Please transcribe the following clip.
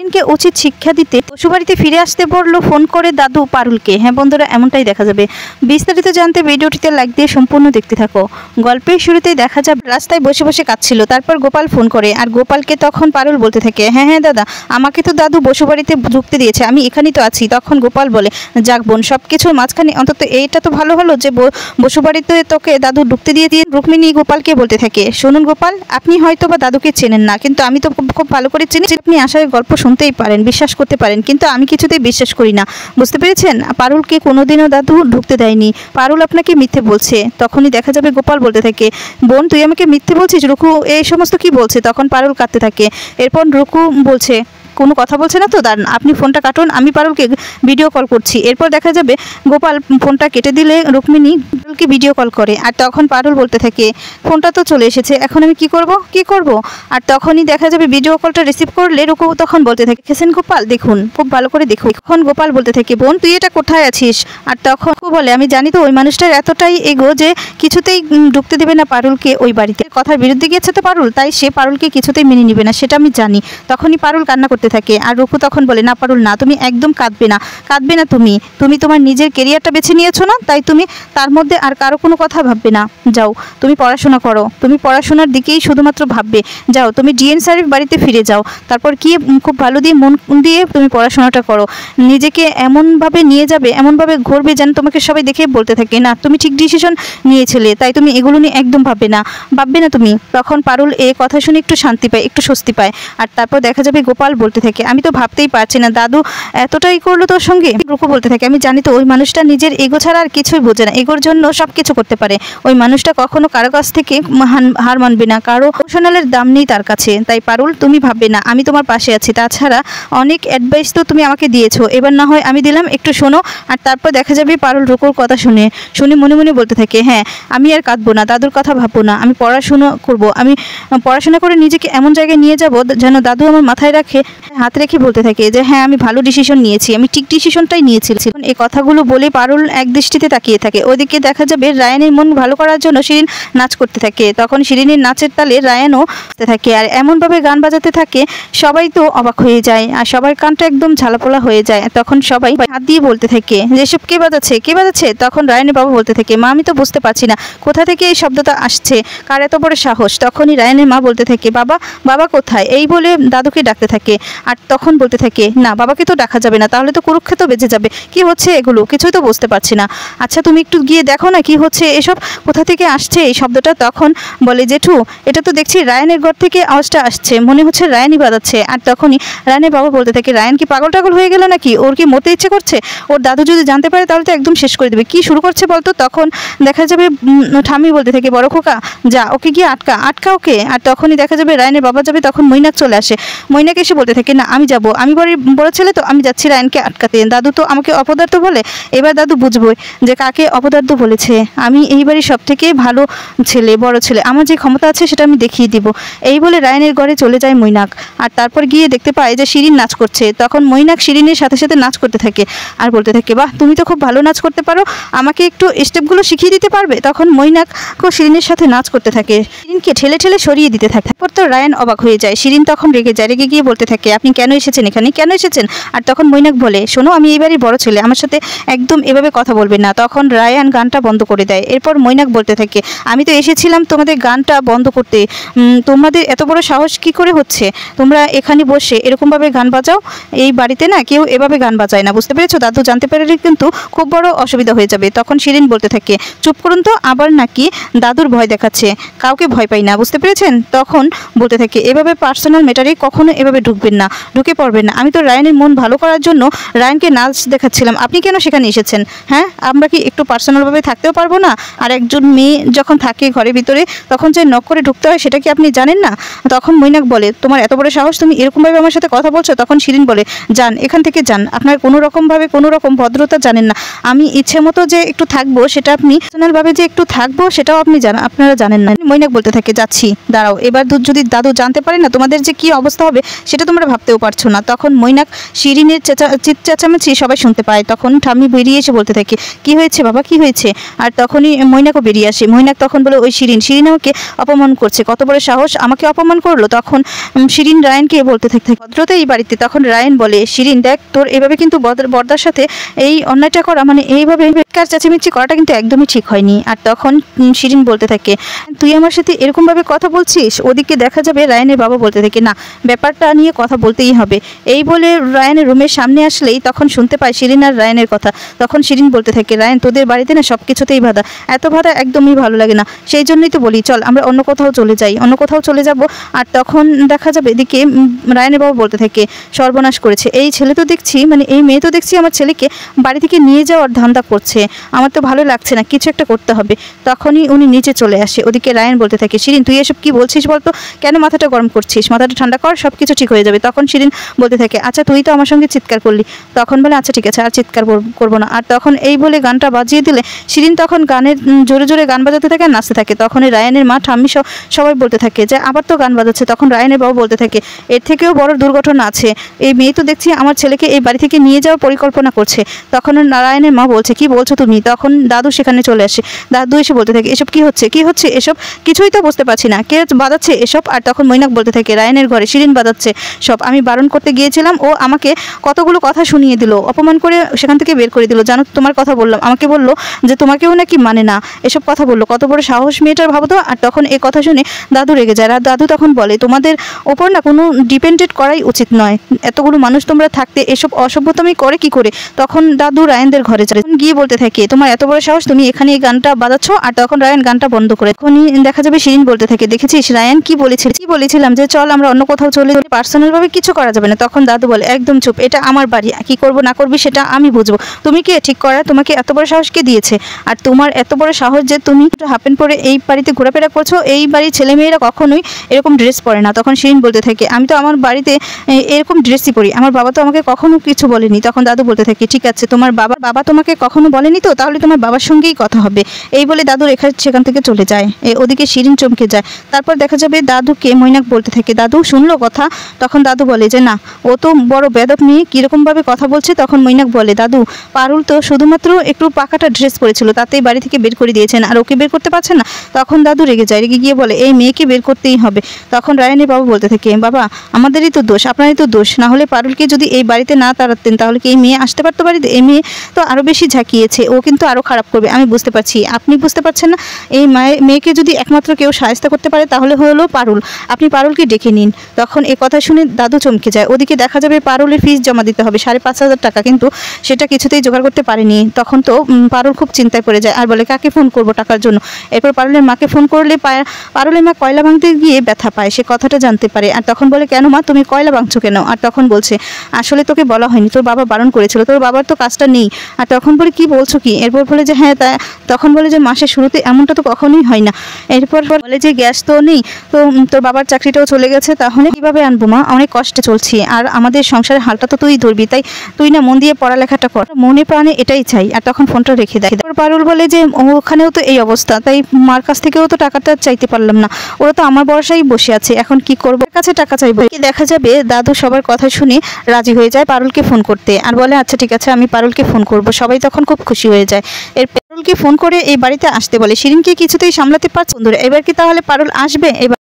কে উচিত শিক্ষা দিতে শ্বশুরবাড়িতে ফিরে আসতে বলল ফোন করে দাদু পারুলকে। হ্যাঁ বন্ধুরা, এমনটাই দেখা যাবে। বিস্তারিত জানতে ভিডিওটিতে লাইক দিয়ে সম্পূর্ণ দেখতে থাকো। গল্পের শুরুতেই দেখা যাবে রাস্তায় বসে বসে কাঁদছিল। তারপর গোপাল ফোন করে, আর গোপালকে তখন পারুল বলতে থাকে, হ্যাঁ হ্যাঁ দাদা, আমাকে তো দাদু শ্বশুরবাড়িতে ঢুকতে দিয়েছে, আমি এখানেই তো আছি। তখন গোপাল বলে, যাক বোন, সব কিছুর মাঝখানে অন্তত এইটা তো ভালো হলো যে শ্বশুরবাড়িতে তোকে দাদু ঢুকতে দিয়ে রুক্মিণী গোপালকে বলতে থাকে, শুনুন গোপাল, আপনি হয়তো বা দাদুকে চেনেন না, কিন্তু আমি তো খুব ভালো করে চিনি। আপনি আশায় গল্প শুনতেই পারেন, বিশ্বাস করতে পারেন, কিন্তু আমি কিছুতেই বিশ্বাস করি না, বুঝতে পেরেছেন? পারুলকে কোনোদিনও দাদু ঢুকতে দেয়নি। পারুল আপনাকে মিথ্যে বলছে। তখনই দেখা যাবে গোপাল বলতে থাকে, বোন তুই আমাকে মিথ্যে বলছিস? রুকু এই সমস্ত কি বলছে? তখন পারুল কাঁদতে থাকে। এরপর রুকু বলছে, কোনো কথা বলছে না তো, দাঁড়ান, আপনি ফোনটা কাটুন, আমি পারুলকে ভিডিও কল করছি। এরপর দেখা যাবে গোপাল ফোনটা কেটে দিলে রুক্মিণী পারুলকে ভিডিও কল করে। আর তখন পারুল বলতে থাকে, ফোনটা তো চলে এসেছে, এখন আমি কি করব? আর তখনই দেখা যাবে ভিডিও কলটা রিসিভ করলে রুকু তখন বলতে থাকে, দেখেছেন গোপাল, দেখুন, খুব ভালো করে দেখুন। এখন গোপাল বলতে থাকে, বোন তুই এটা কোথায় আছিস? আর তখন বলে, আমি জানি তো ওই মানুষটার এতটাই এগো যে কিছুতেই ঢুকতে দেবে না পারুলকে ওই বাড়িতে। কথার বিরুদ্ধে গিয়েছে তো পারুল, তাই সে পারুলকে কিছুতেই মেনে নিবে না, সেটা আমি জানি। তখনই পারুল কান্না করতে থাকে। আর রুকু তখন বলে, না পারুল না, তুমি একদম কাঁদবে না তুমি তোমার নিজের কেরিয়ারটা বেছে নিয়েছো না, তাই তুমি তার মধ্যে আর কারো কোনো কথা ভাববে না। যাও, তুমি পড়াশোনা করো, তুমি পড়াশোনার দিকেই শুধুমাত্র ভাববে। যাও, তুমি ডিএন স্যারের বাড়িতে ফিরে যাও, তারপর কি খুব ভালো দিয়ে মন দিয়ে তুমি পড়াশোনাটা করো। নিজেকে এমনভাবে নিয়ে যাবে, এমনভাবে ঘুরবে যেন তোমাকে সবাই দেখে বলতে থাকে, না তুমি ঠিক ডিসিশন নিয়েছিলে, তাই তুমি এগুলো নিয়ে একদম ভাববে না তুমি। তখন পারুল এ কথা শুনে একটু শান্তি পায়, একটু স্বস্তি পায়। আর তারপর দেখা যাবে গোপাল বলতে থাকে, আমি তো ভাবতেই পারছি না দাদু এতটাই করলো তোর সঙ্গে। রুকু বলতে থাকে, আমি জানি তো ওই মানুষটা নিজের এগো ছাড়া আর কিছুই বোঝে না, এগোর জন্য সব কিছু করতে পারে। ওই মানুষটা কখনো কারো কাছ থেকে হার মানবে না, কারো ইমোশনালের দাম নেই তার কাছে। তাই পারুল তুমি ভাববে না, আমি তোমার পাশে আছি। তাছাড়া অনেক অ্যাডভাইস তো তুমি আমাকে দিয়েছো, এবার না হয় আমি দিলাম, একটু শোনো। আর তারপর দেখা যাবে পারুল রুকুর কথা শুনে মনে মনে বলতে থাকে, হ্যাঁ আমি আর কাঁদবো না, দাদুর কথা ভাববো না, আমি পড়াশুনো করবো, আমি পড়াশোনা করে নিজেকে এমন জায়গায় নিয়ে যাব যেন দাদু আমার মাথায় হাত রেখে বলতে থাকে যে হ্যাঁ আমি ভালো ডিসিশন নিয়েছি, আমি ঠিক ডিসিশনটাই নিয়েছিলাম। এই কথাগুলো বলে পারুল এক দৃষ্টিতে তাকিয়ে থাকে। ওইদিকে দেখা যাবে রায়ানের মন ভালো করার জন্য শিরিন নাচ করতে থাকে। তখন শিরিনের নাচের তালে রায়ানও থাকে, আর এমনভাবে গান বাজাতে থাকে সবাই তো অবাক হয়ে যায়, আর সবার কানটা একদম ঝালাপোলা হয়ে যায়। তখন সবাই হাত দিয়ে বলতে থাকে যেসব কে বাজাচ্ছে। তখন রায়ানের বাবা বলতে থাকে, মা আমি তো বুঝতে পারছি না কোথা থেকে এই শব্দটা আসছে, কার এত বড় সাহস। তখনই রায়ানের মা বলতে থাকে, বাবা কোথায়? এই বলে দাদুকে ডাকতে থাকে। আর তখন বলতে থাকে, না বাবাকে তো ডাকা যাবে না, তাহলে তো কুরুক্ষেত্র বেজে যাবে। কি হচ্ছে এগুলো? কিছুই তো বুঝতে পারছি না। আচ্ছা তুমি একটু গিয়ে দেখো না কি হচ্ছে এসব, কোথা থেকে আসছে এই শব্দটা। তখন বলে, জেঠু এটা তো দেখছি রায়ানের ঘর থেকে আওয়াজটা আসছে, মনে হচ্ছে রায়ানই বাজাচ্ছে। আর তখনই রায়ানের বাবা বলতে থাকে, রায়ান কি পাগল টাগল হয়ে গেল নাকি? ওর কি মরতে ইচ্ছে করছে? ওর দাদু যদি জানতে পারে তাহলে তো একদম শেষ করে দেবে। কি শুরু করছে বলতো? তখন দেখা যাবে ঠাম্মি বলতে থাকে, বড় খোকা যা, ওকে গিয়ে আটকা ওকে। আর তখনই দেখা যাবে রায়ানের বাবা যাবে, তখন মৈনাক চলে আসে। মৈনাক এসে বলতে থাকে, না আমি যাবো, আমি বাড়ির বড় ছেলে তো, আমি যাচ্ছি রায়ানকে আটকাতে। দাদু তো আমাকে অপদার্থ বলে, এবার দাদু বুঝবো যে কাকে অপদার্থ বলেছে। আমি এই বাড়ির সব থেকে ভালো ছেলে, বড় ছেলে, আমার যে ক্ষমতা আছে সেটা আমি দেখিয়ে দিব। এই বলে রায়ানের ঘরে চলে যায় মৈনাক। আর তারপর গিয়ে দেখতে পায় যে শিরিন নাচ করছে। তখন মৈনাক শিরিনের সাথে সাথে নাচ করতে থাকে আর বলতে থাকে, বাহ তুমি তো খুব ভালো নাচ করতে পারো, আমাকে একটু স্টেপগুলো শিখিয়ে দিতে পারবে? তখন মৈনাকও শিরিনের সাথে নাচ করতে থাকে, শিরিনকে ঠেলে ঠেলে সরিয়ে দিতে থাকে। তারপর তো রায়ান অবাক হয়ে যায়। শিরিন তখন রেগে গিয়ে বলতে থাকে, আপনি কেন এসেছেন এখানে, কেন এসেছেন? আর তখন মৈনাক বলে, শোনো আমি এই বাড়ির বড় ছেলে, আমার সাথে একদম এভাবে কথা বলবেন না। তখন রায়ান গানটা বন্ধ করে দেয়। এরপর মৈনাক বলতে থাকে, আমি তো এসেছিলাম তোমাদের গানটা বন্ধ করতে, তোমাদের এত বড় সাহস কি করে হচ্ছে? তোমরা এখানে বসে এরকমভাবে গান বাজাও? এই বাড়িতে না কেউ এভাবে গান বাজায় না, বুঝতে পেরেছো? দাদু জানতে পারলে কিন্তু খুব বড় অসুবিধা হয়ে যাবে। তখন শিরিন বলতে থাকে, চুপ করুন তো, আবার নাকি দাদুর ভয় দেখাচ্ছে, কাউকে ভয় পাই না, বুঝতে পেরেছেন? তখন বলতে থাকে, এভাবে পার্সোনাল ম্যাটারে কখনো এভাবে ঢুকে পড়বেন না। আমি তো রায়ানের মন ভালো করার জন্য রায়ানকে নাচ দেখাচ্ছিলাম, আপনি কেন সেখানে এসেছেন? হ্যাঁ আমরা কি একটু পার্সোনালভাবে থাকতেও পারবো না? আর একজন মেয়ে যখন থাকে ঘরের ভিতরে তখন যে নক করে ঢুকতে হয় সেটা কি আপনি জানেন না? তখন মৈনাক বলে, তোমার এত বড় সাহস, তুমি এরকমভাবে আমার সাথে কথা বলছো? তখন শিরিন বলে, যান এখান থেকে যান, আপনার কোনো রকম ভদ্রতা জানেন না। আমি ইচ্ছে মতো যে একটু থাকবো সেটা আপনি পার্সোনালভাবে যে একটু থাকবো সেটাও আপনারা জানেন না। মৈনাক বলতে থাকে, যাচ্ছি, দাঁড়াও, এবার যদি দাদু জানতে পারে না তোমাদের যে কি অবস্থা হবে সেটা তোমরা ভাবতেও পারছো না। তখন মৈনাক শিরিনের চেঁচামেচি সবাই শুনতে পায়। তখন ঠাম্মি বেরিয়ে এসে বলতে থাকে, কি হয়েছে বাবা, কি হয়েছে? আর তখনই মৈনাকও বেরিয়ে আসে। মৈনাক তখন বলে, ওই শিরিন আমাকে অপমান করছে, কত বড় সাহস, আমাকে অপমান করলো। তখন শিরিন রায়ানকে বলতে থাকে, ভদ্রতা এই বাড়িতে। তখন রায়ান বলে, শিরিন দেখ, তোর এভাবে কিন্তু বর্দার সাথে এই অন্যায়টা করা, মানে এইভাবে চেঁচামেচি করাটা কিন্তু একদমই ঠিক হয়নি। আর তখন শিরিন বলতে থাকে, তুই আমার সাথে এরকমভাবে কথা বলছিস? ওদিকে দেখা যাবে রায়ানের বাবা বলতে থাকে, না, ব্যাপারটা নিয়ে কথা বলতেই হবে। এই বলে রায়ানের রুমের সামনে আসলেই তখন শুনতে পায় শিরিন আর রায়ানের কথা। তখন শিরিন বলতে থাকে, রায়ান, তোদের বাড়িতে না সব কিছুতেই বাধা, এত বাধা একদমই ভালো লাগে না, সেই জন্যই তো বলি চল আমরা অন্য কোথাও চলে যাই, অন্য কোথাও চলে যাব। আর তখন দেখা যাবে এদিকে রায়ানের বাবা বলতে থাকে, সর্বনাশ করেছে এই ছেলে, তো দেখছি মানে এই মেয়ে তো দেখছি আমার ছেলেকে বাড়ি থেকে নিয়ে যাওয়ার ধান্দা করছে, আমার তো ভালো লাগছে না, কিছু একটা করতে হবে। তখনই উনি নিচে চলে আসে। ওদিকে রায়ান বলতে থাকে, শিরিন তুই এসব কি বলছিস বলতো, কেন মাথাটা গরম করছিস, মাথাটা ঠান্ডা কর, সব কিছু ঠিক হয়ে যাবে। তখন শিরিন বলতে থাকে, আচ্ছা তুই তো আমার সঙ্গে চিৎকার করলি। তখন বলে, আচ্ছা ঠিক আছে, আর চিৎকার করবো না। আর তখন এই বলে গানটা বাজিয়ে দিলে শিরিন তখন গানের জোরে জোরে গান বাজাতে থাকে আর নাচতে থাকে। তখন রায়ানের মা ঠাম্মি সবাই বলতে থাকে যে আবার তো গান বাজাচ্ছে। তখন রায়ানের বাবা বলতে থাকে, এর থেকেও বড় দুর্ঘটনা আছে, এই মেয়ে তো দেখছি আমার ছেলেকে এই বাড়ি থেকে নিয়ে যাওয়ার পরিকল্পনা করছে। তখন নারায়ণের মা বলছে, কি বলছো তুমি? তখন দাদু সেখানে চলে আসে। দাদু এসে বলতে থাকে, এসব কি হচ্ছে, কি হচ্ছে এসব, কিছুই তো বুঝতে পারছি না, কে বাজাচ্ছে এসব? আর তখন মৈনাক বলতে থাকে, রায়ানের ঘরে শিরিন বাজাচ্ছে সব, আমি বারণ করতে গিয়েছিলাম, ও আমাকে কতগুলো কথা শুনিয়ে দিল, অপমান করে সেখান থেকে বের করে দিল। জানো তোমার কথা বললাম, আমাকে বললো যে তোমাকেও নাকি মানে না, এসব কথা বললো, কত বড় সাহস মেয়েটার, ভাবো তো। আর তখন এই কথা শুনে দাদু রেগে যায়। আর দাদু তখন বলে, তোমাদের ওপর না কোনো ডিপেন্ডেন্ট করাই উচিত নয়, এতগুলো মানুষ তোমরা থাকতে এসব অসভ্যতামি করে কি করে? তখন দাদু রায়ানদের ঘরে যায়, গিয়ে বলতে থাকে, তোমার এত বড় সাহস, তুমি এখানে এই গানটা বাজাচ্ছ? আর তখন রায়ান গানটা বন্ধ করে। তখনই দেখা যাবে শিরিন বলতে থাকে, দেখেছিস রায়ান কি বলেছিলাম যে চল আমরা অন্য কোথাও চলে যাই, পার্সোনাল ভাবে কিছু করা যাবে না। তখন দাদু বলে, একদম চুপ, এটা আমার বাড়ি, কি করবো না করবি সেটা আমি বুঝবো, তুমি কে ঠিক করা, তোমাকে এত বড় সাহস কে দিয়েছে? আর তোমার এত বড় সাহস যে তুমি হাফ প্যান্ট পরে এই বাড়িতে ঘোরাফেরা করছো, এই বাড়ির ছেলেমেয়েরা কখনোই এরকম ড্রেস পরে না। তখন শিরিন বলতে থাকে, আমি তো আমার বাড়িতে এরকম ড্রেসই পরি, আমার বাবা তো আমাকে কখনো কিছু বলেনি। তখন দাদু বলতে থাকে, ঠিক আছে, তোমার বাবা তোমাকে কখনো বলেনি তো, তাহলে তোমার বাবার সঙ্গেই কথা হবে। এই বলে দাদু সেখান থেকে চলে যায়। ওদিকে শিরিন চমকে যায়। তারপর দেখা যাবে দাদুকে মৈনাক বলতে থাকে, দাদু শুনলো কথা? তখন দাদু বলে যে না, ও তো বড় বেদব নিয়ে কীরকমভাবে কথা বলছে। তখন মৈনাক বলে, দাদু পারুল তো শুধুমাত্র একটু পাকাটা ড্রেস পরেছিল, তাতেই বাড়ি থেকে বের করে দিয়েছেন, আর ওকে বের করতে পারছেন না। তখন দাদু রেগে যায়, রেগে গিয়ে বলে, এই মেয়েকে বের করতেই হবে। তখন রায়ানের বাবা বলতে থাকে, বাবা আমাদেরই তো দোষ, আপনারই তো দোষ, না হলে পারুলকে যদি এই বাড়িতে না তাড়াতেন তাহলে কি এই মেয়ে আসতে পারতো বাড়িতে? এই মেয়ে তো আরও বেশি ঝাঁকিয়েছে, ও কিন্তু আরও খারাপ করবে, আমি বুঝতে পারছি, আপনি বুঝতে পারছেন না। এই মেয়েকে যদি একমাত্র কেউ সাহায্য করতে পারে তাহলে হলো পারুল, আপনি পারুলকে ডেকে নিন। তখন এ কথা শুনে দাদু চমকে যায়। ওদিকে দেখা যাবে পারুলের ফিস জমা দিতে হবে 5,500 টাকা, কিন্তু সেটা কিছুতেই জোগাড় করতে পারেনি। তখন তো পারুল খুব চিন্তায় পড়ে যায় আর বলে, কাকে ফোন করব টাকার জন্য? এরপর পারুলের মাকে ফোন করলে পারুলের মা কয়লা ভাঙতে গিয়ে ব্যথা পায়, সে কথাটা জানতে পারে। আর তখন বলে, কেন মা, তুমি কয়লা ভাঙছো কেন? আর তখন বলছে, আসলে তোকে বলা হয়নি, তোর বাবা বারণ করেছিল, তোর বাবার তো কাজটা নেই। আর তখন বলে, কি বলছো কি? এরপর বলে যে হ্যাঁ, তখন বলে যে মাসের শুরুতে এমনটা তো কখনোই হয় না। এরপর বলে যে গ্যাস তো নেই, তো তোর বাবার চাকরিটাও চলে গেছে, তাহলে কিভাবে আনবো মা, অনেক কষ্টে চলছি, আর আমাদের সংসারের হালটা তো তুই ধরবি, তাই তুই না মন দিয়ে পড়ালেখাটা কর, মনে প্রাণে এটাই চাই। আর তখন ফোনটা রেখে দেয়। পারুল বলে যে ওখানেও তো এই অবস্থা, তাই মার কাছ থেকেও তো টাকাটা চাইতে পারলাম না, ওরা তো আমার ভরসায় বসে আছে, এখন কি করবো, কাছে টাকা চাইবো। দেখা যাবে দাদু সবার কথা শুনে রাজি হয়ে যায় পারুলকে ফোন করতে, আর বলে, আচ্ছা ঠিক আছে, আমি পারুলকে ফোন করব। সবাই তখন খুব খুশি হয়ে যায়। এর পারুলকে ফোন করে এই বাড়িতে আসতে বলে। শিরিনকে কিছুতেই সামলাতে পারছে বন্ধুরা, এবার কি তাহলে পারুল আসবে? এবার